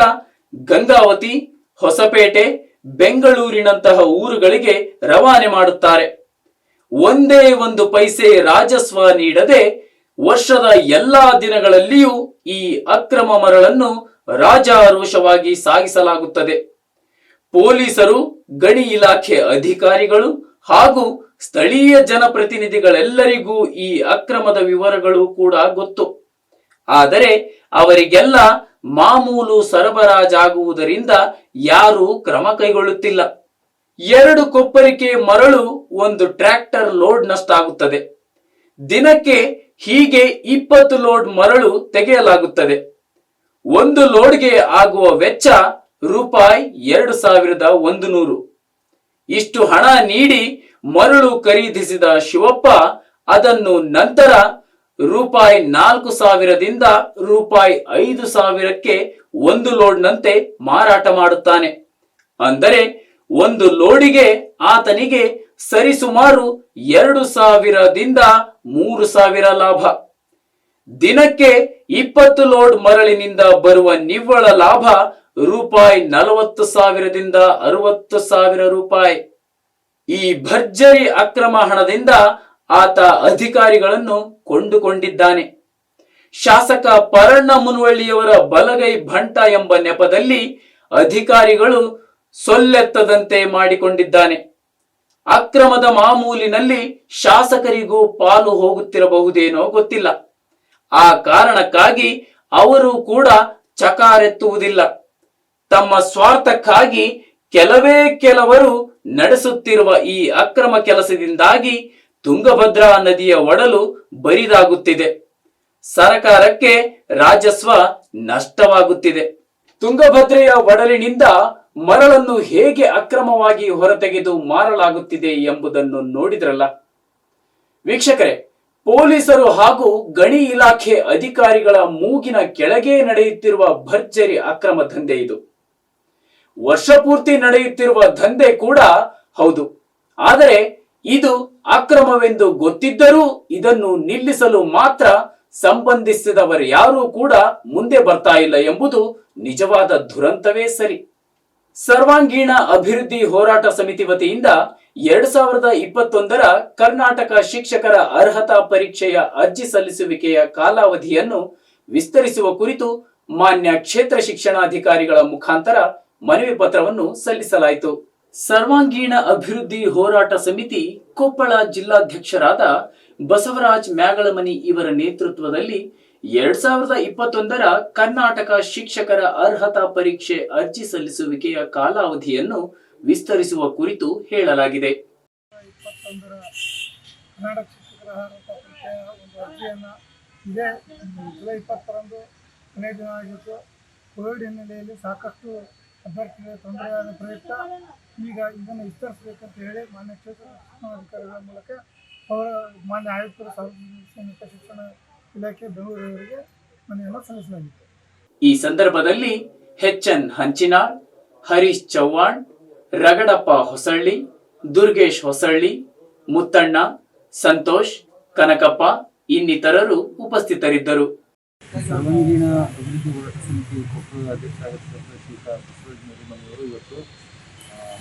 ಗಂಗಾವತಿ, ಹೊಸಪೇಟೆ, ಬೆಂಗಳೂರಿನಂತಹ ಊರುಗಳಿಗೆ ರವಾನೆ ಮಾಡುತ್ತಾರೆ. ಒಂದೇ ಒಂದು ಪೈಸೆ ರಾಜಸ್ವ ನೀಡದೆ ವರ್ಷದ ಎಲ್ಲಾ ದಿನಗಳಲ್ಲಿಯೂ ಈ ಅಕ್ರಮ ಮರಳನ್ನು ರಾಜಾರೋಷವಾಗಿ ಸಾಗಿಸಲಾಗುತ್ತದೆ. ಪೊಲೀಸರು, ಗಣಿ ಇಲಾಖೆ ಅಧಿಕಾರಿಗಳು ಹಾಗೂ ಸ್ಥಳೀಯ ಜನಪ್ರತಿನಿಧಿಗಳೆಲ್ಲರಿಗೂ ಈ ಅಕ್ರಮದ ವಿವರಗಳು ಕೂಡ ಗೊತ್ತು. ಆದರೆ ಅವರಿಗೆಲ್ಲ ಮಾಮೂಲು ಸರಬರಾಜಾಗುವುದರಿಂದ ಯಾರೂ ಕ್ರಮ ಕೈಗೊಳ್ಳುತ್ತಿಲ್ಲ. 2 ಕೊಪ್ಪರಿಕೆ ಮರಳು ಒಂದು ಟ್ರ್ಯಾಕ್ಟರ್ ಲೋಡ್ ನಷ್ಟಾಗುತ್ತದೆ. ದಿನಕ್ಕೆ ಹೀಗೆ 20 ಲೋಡ್ ಮರಳು ತೆಗೆಯಲಾಗುತ್ತದೆ. ಒಂದು ಲೋಡ್ಗೆ ಆಗುವ ವೆಚ್ಚ ರೂಪಾಯಿ 2100. ಇಷ್ಟು ಹಣ ನೀಡಿ ಮರಳು ಖರೀದಿಸಿದ ಶಿವಪ್ಪ ಅದನ್ನು ನಂತರ ರೂಪಾಯಿ 4000ದಿಂದ ರೂಪಾಯಿ 5000ಕ್ಕೆ ಒಂದು ಲೋಡ್ನಂತೆ ಮಾರಾಟ ಮಾಡುತ್ತಾನೆ. ಅಂದರೆ ಒಂದು ಲೋಡಿಗೆ ಆತನಿಗೆ ಸರಿಸುಮಾರು 2000ದಿಂದ 3000 ಲಾಭ. ದಿನಕ್ಕೆ 20 ಲೋಡ್ ಮರಳಿನಿಂದ ಬರುವ ನಿವ್ವಳ ಲಾಭ ರೂಪಾಯಿ 40,000ದಿಂದ 60,000 ರೂಪಾಯಿ. ಈ ಭರ್ಜರಿ ಅಕ್ರಮ ಹಣದಿಂದ ಆತ ಅಧಿಕಾರಿಗಳನ್ನು ಕೊಂಡುಕೊಂಡಿದ್ದಾನೆ. ಶಾಸಕ ಪರಣ್ಣ ಮುನವಳ್ಳಿಯವರ ಬಲಗೈ ಭಂಟ ಎಂಬ ನೆಪದಲ್ಲಿ ಅಧಿಕಾರಿಗಳು ಸೊಲ್ಲೆತ್ತದಂತೆ ಮಾಡಿಕೊಂಡಿದ್ದಾನೆ. ಅಕ್ರಮದ ಮಾಮೂಲಿನಲ್ಲಿ ಶಾಸಕರಿಗೂ ಪಾಲು ಹೋಗುತ್ತಿರಬಹುದೇನೋ ಗೊತ್ತಿಲ್ಲ. ಆ ಕಾರಣಕ್ಕಾಗಿ ಅವರು ಕೂಡ ಚಕಾರೆತ್ತುವುದಿಲ್ಲ. ತಮ್ಮ ಸ್ವಾರ್ಥಕ್ಕಾಗಿ ಕೆಲವರು ನಡೆಸುತ್ತಿರುವ ಈ ಅಕ್ರಮ ಕೆಲಸದಿಂದಾಗಿ ತುಂಗಭದ್ರಾ ನದಿಯ ಒಡಲು ಬರಿದಾಗುತ್ತಿದೆ. ಸರಕಾರಕ್ಕೆ ರಾಜಸ್ವ ನಷ್ಟವಾಗುತ್ತಿದೆ. ತುಂಗಭದ್ರೆಯ ಒಡಲಿನಿಂದ ಮರಳನ್ನು ಹೇಗೆ ಅಕ್ರಮವಾಗಿ ಹೊರತೆಗೆದು ಮಾರಲಾಗುತ್ತಿದೆ ಎಂಬುದನ್ನು ನೋಡಿದ್ರಲ್ಲ ವೀಕ್ಷಕರೇ. ಪೊಲೀಸರು ಹಾಗೂ ಗಣಿ ಇಲಾಖೆ ಅಧಿಕಾರಿಗಳ ಮೂಗಿನ ಕೆಳಗೆ ನಡೆಯುತ್ತಿರುವ ಭರ್ಜರಿ ಅಕ್ರಮ ದಂಧೆ ಇದು. ವರ್ಷಪೂರ್ತಿ ನಡೆಯುತ್ತಿರುವ ದಂಧೆ ಕೂಡ ಹೌದು. ಆದರೆ ಇದು ಅಕ್ರಮವೆಂದು ಗೊತ್ತಿದ್ದರೂ ಇದನ್ನು ನಿಲ್ಲಿಸಲು ಮಾತ್ರ ಸಂಬಂಧಿಸಿದವರು ಯಾರೂ ಕೂಡ ಮುಂದೆ ಬರ್ತಾ ಇಲ್ಲ ಎಂಬುದು ನಿಜವಾದ ದುರಂತವೇ ಸರಿ. ಸರ್ವಾಂಗೀಣ ಅಭಿವೃದ್ಧಿ ಹೋರಾಟ ಸಮಿತಿ ವತಿಯಿಂದ 2021ರ ಕರ್ನಾಟಕ ಶಿಕ್ಷಕರ ಅರ್ಹತಾ ಪರೀಕ್ಷೆಯ ಅರ್ಜಿ ಸಲ್ಲಿಸುವಿಕೆಯ ಕಾಲಾವಧಿಯನ್ನು ವಿಸ್ತರಿಸುವ ಕುರಿತು ಮಾನ್ಯ ಕ್ಷೇತ್ರ ಶಿಕ್ಷಣಾಧಿಕಾರಿಗಳ ಮುಖಾಂತರ ಮನವಿ ಪತ್ರವನ್ನು ಸಲ್ಲಿಸಲಾಯಿತು. ಸರ್ವಾಂಗೀಣ ಅಭಿವೃದ್ಧಿ ಹೋರಾಟ ಸಮಿತಿ ಕೊಪ್ಪಳ ಜಿಲ್ಲಾಧ್ಯಕ್ಷರಾದ ಬಸವರಾಜ್ ಮ್ಯಾಗಳಮನಿ ಇವರ ನೇತೃತ್ವದಲ್ಲಿ 2021ರ ಕರ್ನಾಟಕ ಶಿಕ್ಷಕರ ಅರ್ಹತಾ ಪರೀಕ್ಷೆ ಅರ್ಜಿ ಸಲ್ಲಿಸುವಿಕೆಯ ಕಾಲಾವಧಿಯನ್ನು ವಿಸ್ತರಿಸುವ ಕುರಿತು ಹೇಳಲಾಗಿದೆ. ಕರ್ನಾಟಕ ಶಿಕ್ಷಕರ ಅರ್ಹತಾ ಪರೀಕ್ಷೆಯ ಒಂದು ಅರ್ಜಿಯನ್ನು ಇದೇ ಜುಲೈ 20ರಂದು ಕೊನೆಯ ದಿನ ಆಗಿತ್ತು. ಕೋವಿಡ್ ಹಿನ್ನೆಲೆಯಲ್ಲಿ ಸಾಕಷ್ಟು ಅಭ್ಯರ್ಥಿಗಳಿಗೆ ತೊಂದರೆಯಾದ ಪ್ರಯುಕ್ತ ಈಗ ಇದನ್ನು ವಿಸ್ತರಿಸಬೇಕಂತ ಹೇಳಿ ಮಾನ್ಯ ಕ್ಷೇತ್ರ ಶಿಕ್ಷಣಾಧಿಕಾರಿಗಳ ಮೂಲಕ ಅವರ ಮಾನ್ಯ ಆಯುಕ್ತರ ಸಾರ್ವಜನಿಕ ಶಿಕ್ಷಣ ಇಲಾಖೆ ಬೆಂಗಳೂರಿನವರಿಗೆ ಮನವಿಯನ್ನು ಸಲ್ಲಿಸಲಾಗಿತ್ತು. ಈ ಸಂದರ್ಭದಲ್ಲಿ ಎಚ್.ಎನ್. ಹಂಚಿನಾಳ್, ಹರೀಶ್ ಚವ್ಹಾಣ್, ರಗಡಪ್ಪ ಹೊಸಳ್ಳಿ, ದುರ್ಗೇಶ್ ಹೊಸಳ್ಳಿ, ಮುತ್ತಣ್ಣ, ಸಂತೋಷ್, ಕನಕಪ್ಪ ಇನ್ನಿತರರು ಉಪಸ್ಥಿತರಿದ್ದರು. ಸರ್ವಾಂಗೀಣ ಅಭಿವೃದ್ಧಿ ಹೋರಾಟ ಸಮಿತಿ ಕೊಪ್ಪಳದ ಅಧ್ಯಕ್ಷ ಆಗಿರ್ತಕ್ಕಂಥ ಶ್ರೀಯುತ ಬಸವರಾಜ ಮರಿಮನಿಯವರು ಇವತ್ತು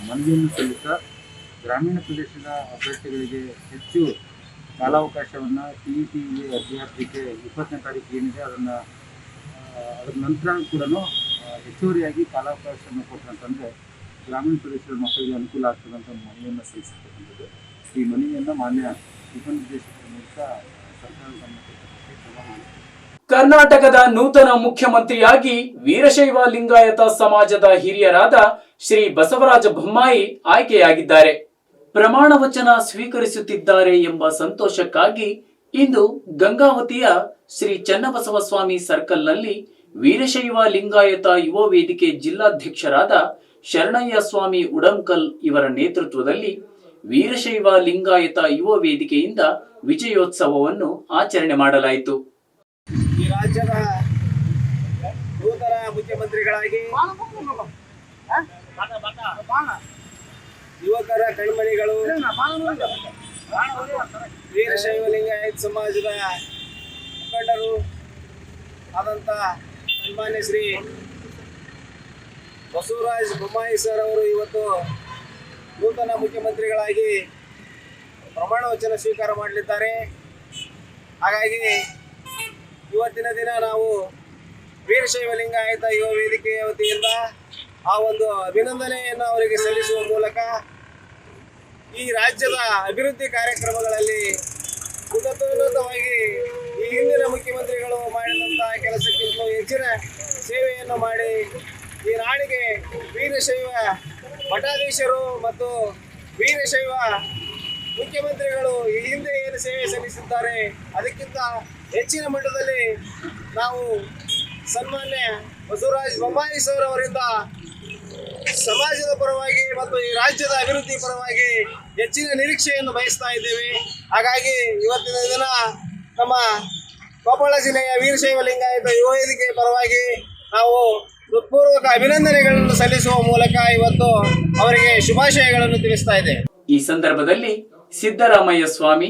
ಮನವಿಯನ್ನು ಸಲ್ಲಿಸುತ್ತಾ ಗ್ರಾಮೀಣ ಪ್ರದೇಶದ ಅಭ್ಯರ್ಥಿಗಳಿಗೆ ಹೆಚ್ಚು ಕಾಲಾವಕಾಶವನ್ನು TETಗೆ ಅರ್ಜಿ ಹಾಕಲಿಕ್ಕೆ 20ನೇ ತಾರೀಕು ಏನಿದೆ ಅದರ ನಂತರ ಕೂಡ ಹೆಚ್ಚುವರಿಯಾಗಿ ಕಾಲಾವಕಾಶವನ್ನು ಕೊಟ್ಟಂತಂದರೆ ಗ್ರಾಮೀಣ ಪ್ರದೇಶದ ಮಕ್ಕಳಿಗೆ ಅನುಕೂಲ ಆಗ್ತದಂತ ಮನವಿಯನ್ನು ಸಲ್ಲಿಸತಕ್ಕಂಥದ್ದು. ಈ ಮನವಿಯನ್ನು ಮಾನ್ಯ ಉಪನಿರ್ದೇಶಕರ ಮೂಲಕ ಸರ್ಕಾರದ ಗಮನಕ್ಕೆ ಕ್ರಮ ಮಾಡಿದೆ. ಕರ್ನಾಟಕದ ನೂತನ ಮುಖ್ಯಮಂತ್ರಿಯಾಗಿ ವೀರಶೈವ ಲಿಂಗಾಯತ ಸಮಾಜದ ಹಿರಿಯರಾದ ಶ್ರೀ ಬಸವರಾಜ ಬೊಮ್ಮಾಯಿ ಆಯ್ಕೆಯಾಗಿದ್ದಾರೆ. ಪ್ರಮಾಣ ವಚನ ಸ್ವೀಕರಿಸುತ್ತಿದ್ದಾರೆ ಎಂಬ ಸಂತೋಷಕ್ಕಾಗಿ ಇಂದು ಗಂಗಾವತಿಯ ಶ್ರೀ ಚನ್ನಬಸವಸ್ವಾಮಿ ಸರ್ಕಲ್ನಲ್ಲಿ ವೀರಶೈವ ಲಿಂಗಾಯತ ಯುವ ವೇದಿಕೆ ಜಿಲ್ಲಾಧ್ಯಕ್ಷರಾದ ಶರಣಯ್ಯ ಸ್ವಾಮಿ ಉಡಂಕಲ್ ಇವರ ನೇತೃತ್ವದಲ್ಲಿ ವೀರಶೈವ ಲಿಂಗಾಯತ ಯುವ ವೇದಿಕೆಯಿಂದ ವಿಜಯೋತ್ಸವವನ್ನು ಆಚರಣೆ ಮಾಡಲಾಯಿತು. ಈ ರಾಜ್ಯದ ನೂತನ ಮುಖ್ಯಮಂತ್ರಿಗಳಾಗಿ ಯುವಕರ ಕಣ್ಮಣಿಗಳು ವೀರಶೈವ ಲಿಂಗಾಯತ ಸಮಾಜದ ಮುಖಂಡರು ಆದಂಥ ಸನ್ಮಾನ್ಯ ಶ್ರೀ ಬಸವರಾಜ ಬೊಮ್ಮಾಯಿ ಸರ್ ಅವರು ಇವತ್ತು ನೂತನ ಮುಖ್ಯಮಂತ್ರಿಗಳಾಗಿ ಪ್ರಮಾಣ ವಚನ ಸ್ವೀಕಾರ ಮಾಡಲಿದ್ದಾರೆ. ಹಾಗಾಗಿ ಇವತ್ತಿನ ದಿನ ನಾವು ವೀರಶೈವ ಲಿಂಗಾಯತ ಯುವ ವೇದಿಕೆಯ ವತಿಯಿಂದ ಆ ಒಂದು ಅಭಿನಂದನೆಯನ್ನು ಅವರಿಗೆ ಸಲ್ಲಿಸುವ ಮೂಲಕ ಈ ರಾಜ್ಯದ ಅಭಿವೃದ್ಧಿ ಕಾರ್ಯಕ್ರಮಗಳಲ್ಲಿ ಉನ್ನತವಾಗಿ ಈ ಹಿಂದಿನ ಮುಖ್ಯಮಂತ್ರಿಗಳು ಮಾಡಿದಂಥ ಕೆಲಸಕ್ಕಿಂತ ಹೆಚ್ಚಿನ ಸೇವೆಯನ್ನು ಮಾಡಿ ಈ ನಾಡಿಗೆ ವೀರಶೈವ ಮಠಾಧೀಶರು ಮತ್ತು ವೀರಶೈವ ಮುಖ್ಯಮಂತ್ರಿಗಳು ಈ ಹಿಂದೆ ಏನು ಸೇವೆ ಸಲ್ಲಿಸಿದ್ದಾರೆ ಅದಕ್ಕಿಂತ ಹೆಚ್ಚಿನ ಮಟ್ಟದಲ್ಲಿ ನಾವು ಸನ್ಮಾನ್ಯ ಬಸವರಾಜ ಬೊಮ್ಮಾಯಿ ಸರ್ ಅವರಿಂದ ಸಮಾಜದ ಪರವಾಗಿ ಮತ್ತು ಈ ರಾಜ್ಯದ ಅಭಿವೃದ್ಧಿ ಪರವಾಗಿ ಹೆಚ್ಚಿನ ನಿರೀಕ್ಷೆಯನ್ನು ಬಯಸ್ತಾ ಇದ್ದೇವೆ. ಹಾಗಾಗಿ ಇವತ್ತಿನ ದಿನ ನಮ್ಮ ಕೊಪ್ಪಳ ಜಿಲ್ಲೆಯ ವೀರಶೈವ ಲಿಂಗಾಯತ ಯುವ ವೇದಿಕೆ ಪರವಾಗಿ ನಾವು ಹೃತ್ಪೂರ್ವಕ ಅಭಿನಂದನೆಗಳನ್ನು ಸಲ್ಲಿಸುವ ಮೂಲಕ ಇವತ್ತು ಅವರಿಗೆ ಶುಭಾಶಯಗಳನ್ನು ತಿಳಿಸ್ತಾ ಇದ್ದೇವೆ. ಈ ಸಂದರ್ಭದಲ್ಲಿ ಸಿದ್ದರಾಮಯ್ಯ ಸ್ವಾಮಿ,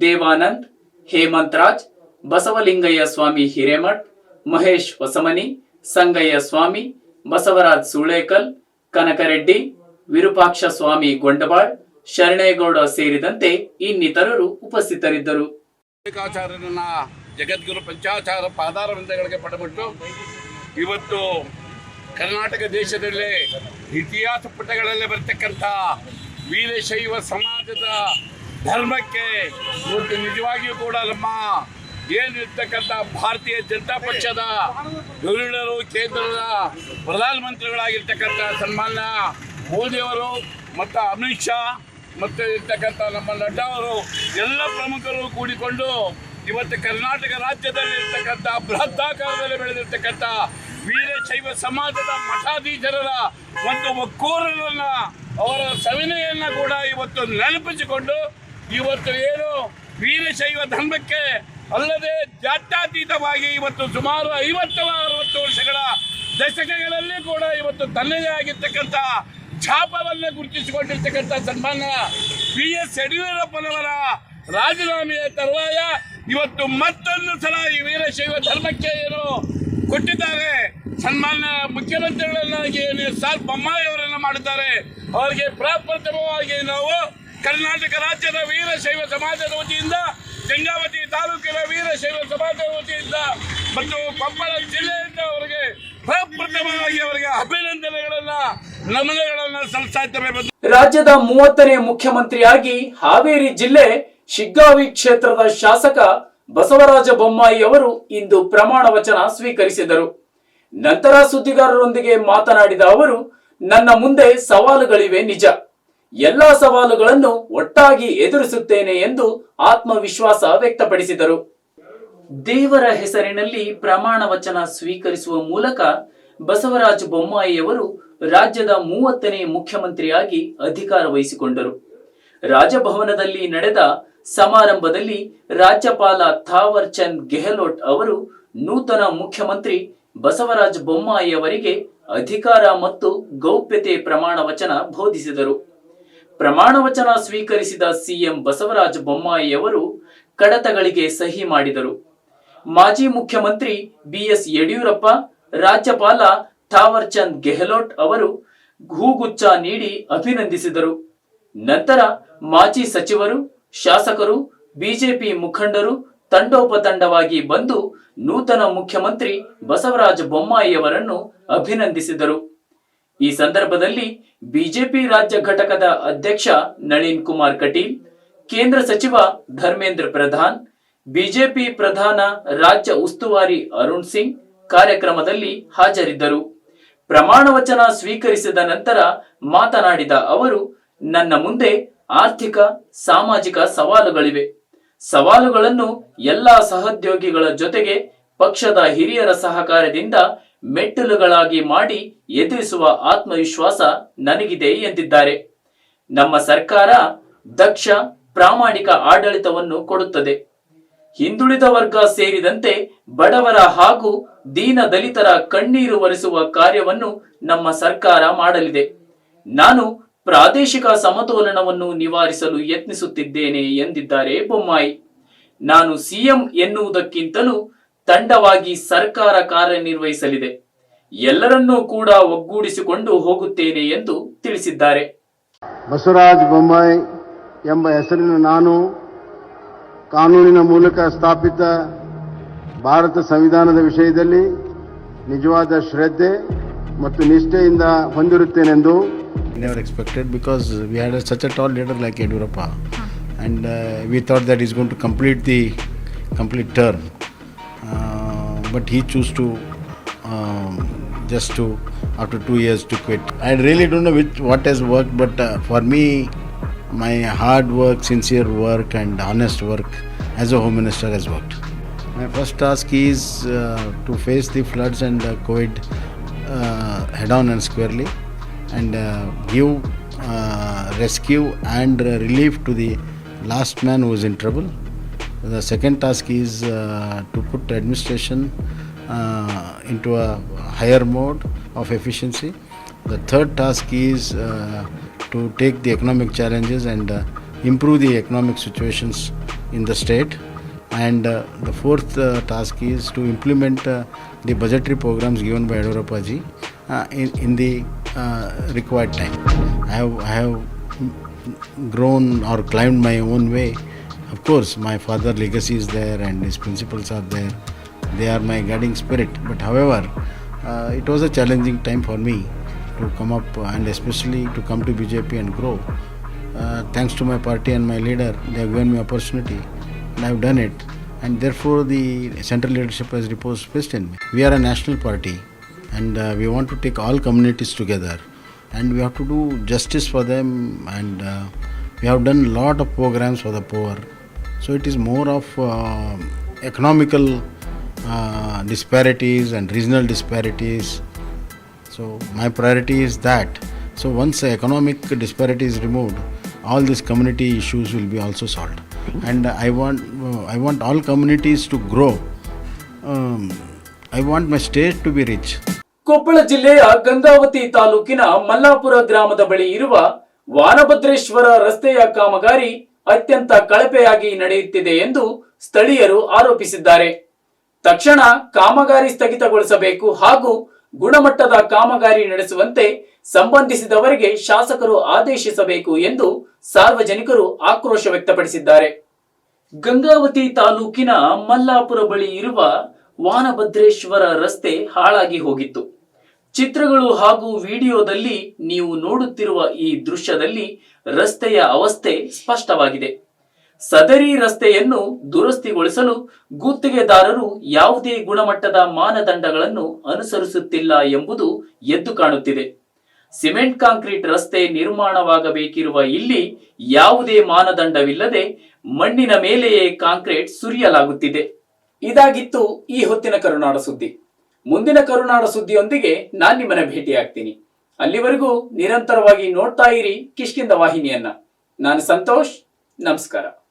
ದೇವಾನಂದ್, ಹೇಮಂತ್ ರಾಜ್, ಬಸವಲಿಂಗಯ್ಯ ಸ್ವಾಮಿ ಹಿರೇಮಠ್, ಮಹೇಶ್ ಹೊಸಮನಿ, ಸಂಗಯ್ಯ ಸ್ವಾಮಿ, ಬಸವರಾಜ್ ಸೂಳೇಕಲ್, ಕನಕರೆಡ್ಡಿ, ವಿರೂಪಾಕ್ಷ ಸ್ವಾಮಿ ಗೊಂಡಬಾಳ್, ಶರಣೇಗೌಡ ಸೇರಿದಂತೆ ಇನ್ನಿತರರು ಉಪಸ್ಥಿತರಿದ್ದರು. ಆಚಾರ್ಯರನ್ನ ಜಗದ್ಗುರು ಪಂಚಾಚಾರ ಪಾದಾರವಿಂದಗಳಿಗೆ ಪಡೆಬಿಟ್ಟು ಇವತ್ತು ಕರ್ನಾಟಕ ದೇಶದಲ್ಲೇ ಇತಿಹಾಸ ಪುಟಗಳಲ್ಲಿ ಬರ್ತಕ್ಕಂಥ ವೀರಶೈವ ಸಮಾಜದ ಧರ್ಮಕ್ಕೆ ಇವತ್ತು ನಿಜವಾಗಿಯೂ ಕೂಡ ನಮ್ಮ ಏನಿರ್ತಕ್ಕಂಥ ಭಾರತೀಯ ಜನತಾ ಪಕ್ಷದ ಧುರೀಣರು ಕೇಂದ್ರದ ಪ್ರಧಾನಮಂತ್ರಿಗಳಾಗಿರ್ತಕ್ಕಂಥ ಸನ್ಮಾನ್ಯ ಮೋದಿಯವರು ಮತ್ತು ಅಮಿತ್ ಶಾ ಮತ್ತು ಇರ್ತಕ್ಕಂಥ ನಮ್ಮ ನಡ್ಡಾ ಅವರು ಎಲ್ಲ ಪ್ರಮುಖರು ಕೂಡಿಕೊಂಡು ಇವತ್ತು ಕರ್ನಾಟಕ ರಾಜ್ಯದಲ್ಲಿರ್ತಕ್ಕಂಥ ಬೃಹತ್ತಾಕಾರದಲ್ಲಿ ಬೆಳೆದಿರ್ತಕ್ಕಂಥ ವೀರಶೈವ ಸಮಾಜದ ಮಠಾಧೀಶರ ಒಂದು ಒಕ್ಕೂರನ್ನು ಅವರ ಸವಿನೆಯನ್ನು ಕೂಡ ಇವತ್ತು ನೆನಪಿಸಿಕೊಂಡು ಇವತ್ತು ಏನು ವೀರಶೈವ ಧರ್ಮಕ್ಕೆ ಅಲ್ಲದೆ ಜಾತ್ಯತೀತವಾಗಿ ಇವತ್ತು ಸುಮಾರು 50-60 ವರ್ಷಗಳ ದಶಕಗಳಲ್ಲಿ ಕೂಡ ಇವತ್ತು ತನ್ನದೇ ಆಗಿರ್ತಕ್ಕಂಥ ಛಾಪವನ್ನು ಗುರುತಿಸಿಕೊಂಡಿರ್ತಕ್ಕಂಥ ಸನ್ಮಾನ್ಯ PS ಯಡಿಯೂರಪ್ಪನವರ ರಾಜೀನಾಮೆಯ ತರುವಾಯ ಇವತ್ತು ಮತ್ತೊಂದು ಸಲ ಈ ವೀರಶೈವ ಧರ್ಮಕ್ಕೆ ಏನು ಕೊಟ್ಟಿದ್ದಾರೆ ಸನ್ಮಾನ್ಯ ಮುಖ್ಯಮಂತ್ರಿಗಳನ್ನಾಗಿ ಸರ್ ಬೊಮ್ಮಾಯಿ ಅವರನ್ನು ಮಾಡಿದ್ದಾರೆ. ಅವರಿಗೆ ಪ್ರಪ್ರಥಮವಾಗಿ ನಾವು ಕರ್ನಾಟಕ ರಾಜ್ಯದ ವೀರಶೈವ ಸಮಾಜದ ವತಿಯಿಂದ, ಗಂಗಾವತಿ ತಾಲೂಕಿನ ವೀರಶೈವ ಸಮಾಜದ ವತಿಯಿಂದ ಮತ್ತು ಕೊಪ್ಪಳ ಜಿಲ್ಲೆಯಿಂದ ಅವರಿಗೆ ಪ್ರಪ್ರಥಮವಾಗಿ ಅವರಿಗೆ ಅಭಿನಂದನೆಗಳನ್ನು ನಮನಗಳನ್ನು ಸಲ್ಲಿಸ್ತಾ ಇದ್ದೇವೆ. ರಾಜ್ಯದ 30ನೇ ಮುಖ್ಯಮಂತ್ರಿಯಾಗಿ ಹಾವೇರಿ ಜಿಲ್ಲೆ ಶಿಗ್ಗಾವಿ ಕ್ಷೇತ್ರದ ಶಾಸಕ ಬಸವರಾಜ ಬೊಮ್ಮಾಯಿ ಅವರು ಇಂದು ಪ್ರಮಾಣ ವಚನ ಸ್ವೀಕರಿಸಿದರು. ನಂತರ ಸುದ್ದಿಗಾರರೊಂದಿಗೆ ಮಾತನಾಡಿದ ಅವರು, ನನ್ನ ಮುಂದೆ ಸವಾಲುಗಳಿವೆ ನಿಜ, ಎಲ್ಲಾ ಸವಾಲುಗಳನ್ನು ಒಟ್ಟಾಗಿ ಎದುರಿಸುತ್ತೇನೆ ಎಂದು ಆತ್ಮವಿಶ್ವಾಸ ವ್ಯಕ್ತಪಡಿಸಿದರು. ದೇವರ ಹೆಸರಿನಲ್ಲಿ ಪ್ರಮಾಣ ವಚನ ಸ್ವೀಕರಿಸುವ ಮೂಲಕ ಬಸವರಾಜ ಬೊಮ್ಮಾಯಿಯವರು ರಾಜ್ಯದ 30ನೇ ಮುಖ್ಯಮಂತ್ರಿಯಾಗಿ ಅಧಿಕಾರ ವಹಿಸಿಕೊಂಡರು. ರಾಜಭವನದಲ್ಲಿ ನಡೆದ ಸಮಾರಂಭದಲ್ಲಿ ರಾಜ್ಯಪಾಲ ಥಾವರ್ ಚಂದ್ ಗೆಹ್ಲೋಟ್ ಅವರು ನೂತನ ಮುಖ್ಯಮಂತ್ರಿ ಬಸವರಾಜ ಬೊಮ್ಮಾಯಿಯವರಿಗೆ ಅಧಿಕಾರ ಮತ್ತು ಗೌಪ್ಯತೆ ಪ್ರಮಾಣ ವಚನ ಬೋಧಿಸಿದರು. ಪ್ರಮಾಣ ವಚನ ಸ್ವೀಕರಿಸಿದ ಸಿಎಂ ಬಸವರಾಜ ಬೊಮ್ಮಾಯಿಯವರು ಕಡತಗಳಿಗೆ ಸಹಿ ಮಾಡಿದರು. ಮಾಜಿ ಮುಖ್ಯಮಂತ್ರಿ ಬಿಎಸ್ ಯಡಿಯೂರಪ್ಪ ರಾಜ್ಯಪಾಲ ಥಾವರ್ ಚಂದ್ ಗೆಹ್ಲೋಟ್ ಅವರು ಹೂಗುಚ್ಛ ನೀಡಿ ಅಭಿನಂದಿಸಿದರು. ನಂತರ ಮಾಜಿ ಸಚಿವರು, ಶಾಸಕರು, ಬಿಜೆಪಿ ಮುಖಂಡರು ತಂಡೋಪತಂಡವಾಗಿ ಬಂದು ನೂತನ ಮುಖ್ಯಮಂತ್ರಿ ಬಸವರಾಜ ಬೊಮ್ಮಾಯಿಯವರನ್ನು ಅಭಿನಂದಿಸಿದರು. ಈ ಸಂದರ್ಭದಲ್ಲಿ ಬಿಜೆಪಿ ರಾಜ್ಯ ಘಟಕದ ಅಧ್ಯಕ್ಷ ನಳಿನ್ ಕುಮಾರ್ ಕಟೀಲ್, ಕೇಂದ್ರ ಸಚಿವ ಧರ್ಮೇಂದ್ರ ಪ್ರಧಾನ್, ಬಿಜೆಪಿ ಪ್ರಧಾನ ರಾಜ್ಯ ಉಸ್ತುವಾರಿ ಅರುಣ್ ಸಿಂಗ್ ಕಾರ್ಯಕ್ರಮದಲ್ಲಿ ಹಾಜರಿದ್ದರು. ಪ್ರಮಾಣ ವಚನ ಸ್ವೀಕರಿಸಿದ ನಂತರ ಮಾತನಾಡಿದ ಅವರು, ನನ್ನ ಮುಂದೆ ಆರ್ಥಿಕ, ಸಾಮಾಜಿಕ ಸವಾಲುಗಳಿವೆ. ಸವಾಲುಗಳನ್ನು ಎಲ್ಲಾ ಸಹೋದ್ಯೋಗಿಗಳ ಜೊತೆಗೆ ಪಕ್ಷದ ಹಿರಿಯರ ಸಹಕಾರದಿಂದ ಮೆಟ್ಟಿಲುಗಳಾಗಿ ಮಾಡಿ ಎದುರಿಸುವ ಆತ್ಮವಿಶ್ವಾಸ ನನಗಿದೆ ಎಂದಿದ್ದಾರೆ. ನಮ್ಮ ಸರ್ಕಾರ ದಕ್ಷ, ಪ್ರಾಮಾಣಿಕ ಆಡಳಿತವನ್ನು ಕೊಡುತ್ತದೆ. ಹಿಂದುಳಿದ ವರ್ಗ ಸೇರಿದಂತೆ ಬಡವರ ಹಾಗೂ ದೀನ ದಲಿತರ ಕಣ್ಣೀರು ಒರೆಸುವ ಕಾರ್ಯವನ್ನು ನಮ್ಮ ಸರ್ಕಾರ ಮಾಡಲಿದೆ. ನಾನು ಪ್ರಾದೇಶಿಕ ಸಮತೋಲನವನ್ನು ನಿವಾರಿಸಲು ಯತ್ನಿಸುತ್ತಿದ್ದೇನೆ ಎಂದಿದ್ದಾರೆ ಬೊಮ್ಮಾಯಿ. ನಾನು ಸಿಎಂ ಎನ್ನುವುದಕ್ಕಿಂತಲೂ ತಂಡವಾಗಿ ಸರ್ಕಾರ ಕಾರ್ಯನಿರ್ವಹಿಸಲಿದೆ. ಎಲ್ಲರನ್ನೂ ಕೂಡ ಒಗ್ಗೂಡಿಸಿಕೊಂಡು ಹೋಗುತ್ತೇನೆ ಎಂದು ತಿಳಿಸಿದ್ದಾರೆ. ಬಸವರಾಜ ಬೊಮ್ಮಾಯಿ ಎಂಬ ಹೆಸರಿನ ನಾನು ಕಾನೂನಿನ ಮೂಲಕ ಸ್ಥಾಪಿತ ಭಾರತ ಸಂವಿಧಾನದ ವಿಷಯದಲ್ಲಿ ನಿಜವಾದ ಶ್ರದ್ಧೆ ಮತ್ತು ನಿಷ್ಠೆಯಿಂದ ಹೊಂದಿರುತ್ತೇನೆಂದು never expected, because we had such a tall leader like Yediyurappa, and we thought that he's going to complete the complete term, but he chose to just to after 2 years to quit. I really don't know what has worked, but for me, my hard work, sincere work and honest work as a Home Minister has worked. My first task is to face the floods and COVID head on and squarely, and give rescue and relief to the last man who is in trouble. The second task is to put administration into a higher mode of efficiency. The third task is to take the economic challenges and improve the economic situations in the state. And the fourth task is to implement the budgetary programs given by Yediyurappa ji in the required time. I have grown or climbed my own way. Of course, my father's legacy is there and his principles are there. They are my guiding spirit. But however, it was a challenging time for me to come up and especially to come to BJP and grow. Thanks to my party and my leader, they have given me opportunity and I have done it. And therefore, the central leadership has reposed faith in me. We are a national party, and we want to take all communities together, and we have to do justice for them, and we have done a lot of programs for the poor. So it is more of economical disparities and regional disparities. So my priority is that. So once the economic disparity is removed, all these community issues will be also solved. And I want all communities to grow. I want my state to be rich. Koppal ಜಿಲ್ಲೆಯ ಗಂಗಾವತಿ ತಾಲೂಕಿನ ಮಲ್ಲಾಪುರ ಗ್ರಾಮದ ಬಳಿ ಇರುವ ವಾನಭದ್ರೇಶ್ವರ ರಸ್ತೆಯ ಕಾಮಗಾರಿ ಅತ್ಯಂತ ಕಳಪೆಯಾಗಿ ನಡೆಯುತ್ತಿದೆ ಎಂದು ಸ್ಥಳೀಯರು ಆರೋಪಿಸಿದ್ದಾರೆ. ತಕ್ಷಣ ಕಾಮಗಾರಿ ಸ್ಥಗಿತಗೊಳಿಸಬೇಕು ಹಾಗೂ ಗುಣಮಟ್ಟದ ಕಾಮಗಾರಿ ನಡೆಸುವಂತೆ ಸಂಬಂಧಿಸಿದವರಿಗೆ ಶಾಸಕರು ಆದೇಶಿಸಬೇಕು ಎಂದು ಸಾರ್ವಜನಿಕರು ಆಕ್ರೋಶ ವ್ಯಕ್ತಪಡಿಸಿದ್ದಾರೆ. ಗಂಗಾವತಿ ತಾಲೂಕಿನ ಮಲ್ಲಾಪುರ ಬಳಿ ಇರುವ ವಾನಭದ್ರೇಶ್ವರ ರಸ್ತೆ ಹಾಳಾಗಿ ಹೋಗಿತ್ತು. ಚಿತ್ರಗಳು ಹಾಗೂ ವಿಡಿಯೋದಲ್ಲಿ ನೀವು ನೋಡುತ್ತಿರುವ ಈ ದೃಶ್ಯದಲ್ಲಿ ರಸ್ತೆಯ ಅವಸ್ಥೆ ಸ್ಪಷ್ಟವಾಗಿದೆ. ಸದರಿ ರಸ್ತೆಯನ್ನು ದುರಸ್ತಿಗೊಳಿಸಲು ಗುತ್ತಿಗೆದಾರರು ಯಾವುದೇ ಗುಣಮಟ್ಟದ ಮಾನದಂಡಗಳನ್ನು ಅನುಸರಿಸುತ್ತಿಲ್ಲ ಎಂಬುದು ಎದ್ದು ಕಾಣುತ್ತಿದೆ. ಸಿಮೆಂಟ್ ಕಾಂಕ್ರೀಟ್ ರಸ್ತೆ ನಿರ್ಮಾಣವಾಗಬೇಕಿರುವ ಇಲ್ಲಿ ಯಾವುದೇ ಮಾನದಂಡವಿಲ್ಲದೆ ಮಣ್ಣಿನ ಮೇಲೆಯೇ ಕಾಂಕ್ರೀಟ್ ಸುರಿಯಲಾಗುತ್ತಿದೆ. ಇದಾಗಿತ್ತು ಈ ಹೊತ್ತಿನ ಕರುನಾಡ ಸುದ್ದಿ. ಮುಂದಿನ ಕರುನಾಡ ಸುದ್ದಿಯೊಂದಿಗೆ ನಾನು ನಿಮ್ಮನ್ನ ಭೇಟಿಯಾಗ್ತೀನಿ. ಅಲ್ಲಿವರೆಗೂ ನಿರಂತರವಾಗಿ ನೋಡ್ತಾ ಇರಿ ಕಿಷ್ಕಿಂಧ ವಾಹಿನಿಯನ್ನ. ನಾನು ಸಂತೋಷ್, ನಮಸ್ಕಾರ.